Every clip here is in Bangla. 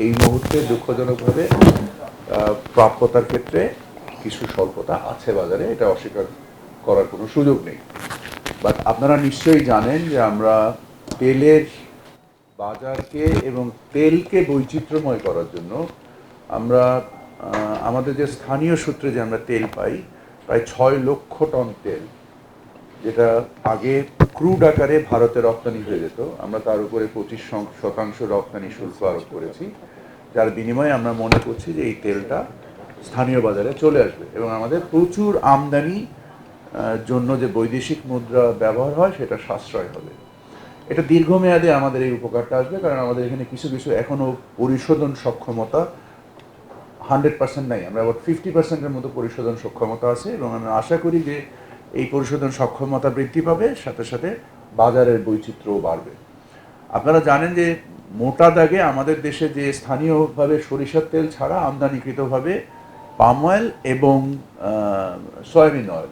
এই মুহূর্তে দুঃখজনকভাবে প্রাপ্যতার ক্ষেত্রে কিছু স্বল্পতা আছে বাজারে, এটা অস্বীকার করার কোনো সুযোগ নেই। বাট আপনারা নিশ্চয়ই জানেন যে আমরা তেলের বাজারকে এবং তেলকে বৈচিত্র্যময় করার জন্য আমরা আমাদের যে স্থানীয় সূত্রে যে আমরা তেল পাই প্রায় 6 লক্ষ টন তেল, যেটা আগে ক্রুড আকারে ভারতে রপ্তানি হয়ে যেত, আমরা তার উপরে 25% রপ্তানি শুল্ক আরোপ করেছি, যার বিনিময়ে আমরা মনে করছি যে এই তেলটা স্থানীয় বাজারে চলে আসবে এবং আমাদের প্রচুর আমদানি জন্য যে বৈদেশিক মুদ্রা ব্যবহার হয় সেটা সাশ্রয় হবে। এটা দীর্ঘমেয়াদে আমাদের এই উপকারটা আসবে, কারণ আমাদের এখানে কিছু কিছু এখনও পরিশোধন সক্ষমতা 100% নাই, আমরা আবার 50%-এর মতো পরিশোধন সক্ষমতা আছে এবং আমরা আশা করি যে এই পরিশোধন সক্ষমতা বৃদ্ধি পাবে, সাথে সাথে বাজারের বৈচিত্র্যও বাড়বে। আপনারা জানেন যে মোটা দাগে আমাদের দেশে যে স্থানীয়ভাবে সরিষার তেল ছাড়া আমদানিকৃতভাবে পাম অয়েল এবং সয়াবিন অয়েল,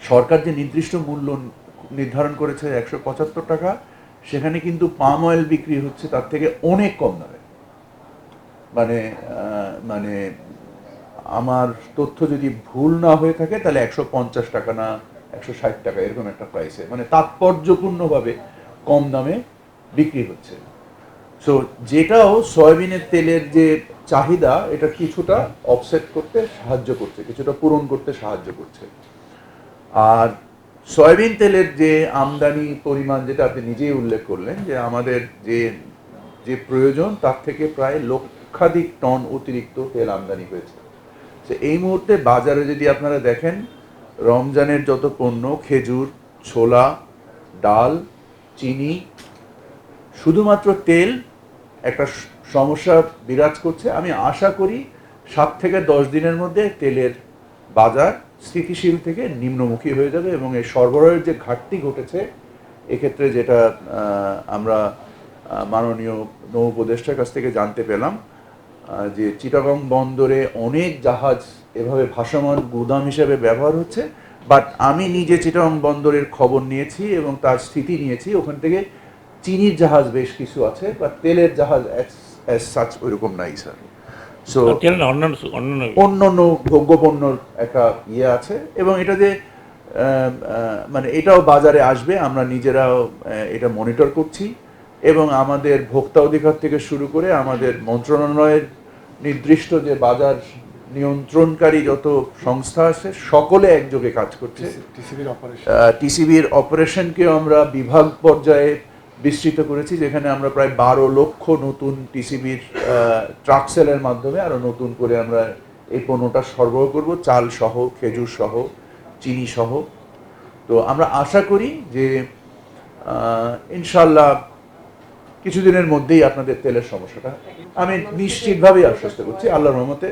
সরকার যে নির্দিষ্ট মূল্য নির্ধারণ করেছে 175 টাকা, সেখানে কিন্তু পাম অয়েল বিক্রি হচ্ছে তার থেকে অনেক কম দামে। মানে আমার তথ্য যদি ভুল না হয়ে থাকে তাহলে 150 টাকা না 160 টাকা এরকম একটা প্রাইসে, মানে তাৎপর্যপূর্ণভাবে কম দামে বিক্রি হচ্ছে। সো যেটাও সয়াবিনের তেলের যে চাহিদা এটা কিছুটা অফসেট করতে সাহায্য করছে, কিছুটা পূরণ করতে সাহায্য করছে। আর সয়াবিন তেলের যে আমদানি পরিমাণ, যেটা আপনি নিজেই উল্লেখ করলেন যে আমাদের যে প্রয়োজন তার থেকে প্রায় লক্ষাধিক টন অতিরিক্ত তেল আমদানি হয়েছে। তো এই মুহূর্তে বাজারে যদি আপনারা দেখেন, রমজানের যত পণ্য, খেজুর, ছোলা, ডাল, চিনি, শুধুমাত্র তেল একটা সমস্যা বিরাজ করছে। আমি আশা করি 7 থেকে 10 দিনের মধ্যে তেলের বাজার স্থিতিশীল থেকে নিম্নমুখী হয়ে যাবে এবং এই সরবরাহের যে ঘাটতি ঘটেছে এক্ষেত্রে, যেটা আমরা মাননীয় নৌ উপদেষ্টার কাছ থেকে জানতে পেলাম যে চিটাগং বন্দরে অনেক জাহাজ এভাবে ভাসমান গুদাম হিসেবে ব্যবহার হচ্ছে। বাট আমি নিজে চিটাগং বন্দরের খবর নিয়েছি এবং তার স্থিতি নিয়েছি, ওখান থেকে চিনির জাহাজ বেশ কিছু আছে, বা তেলের জাহাজ অ্যাজ সাচ ওইরকম নাই স্যার। সো অন্যান্য ভোগ্যপণ্যর একটা ইয়ে আছে এবং এটা যে মানে এটাও বাজারে আসবে, আমরা নিজেরাও এটা মনিটর করছি এবং আমাদের ভোক্তা অধিকার থেকে শুরু করে আমাদের মন্ত্রণালয়ের নির্দিষ্ট যে বাজার নিয়ন্ত্রণকারী যত সংস্থা আছে সকলে একযোগে কাজ করছে। টিসিবির অপারেশনকেও আমরা বিভাগ পর্যায়ে বিস্তৃত করেছি, যেখানে আমরা প্রায় 12 লক্ষ নতুন টিসিবির ট্রাক সেলের মাধ্যমে আরও নতুন করে আমরা এই পণ্যটা সরবরাহ করব, চাল সহ, খেজুর সহ, চিনি সহ। তো আমরা আশা করি যে ইনশাল্লাহ কিছুদিনের মধ্যেই আপনাদের তেলের সমস্যাটা, আমি নিশ্চিতভাবেই আশ্বস্ত করছি, আল্লাহর রহমতে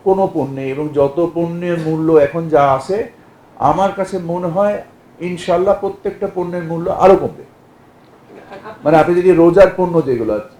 কোনো পণ্যে এবং যত পণ্যের মূল্য এখন যা আছে, আমার কাছে মনে হয় ইনশাল্লাহ প্রত্যেকটা পণ্যের মূল্য আরও কমবে। মানে আপনি যদি রোজার পণ্য যেগুলো আছে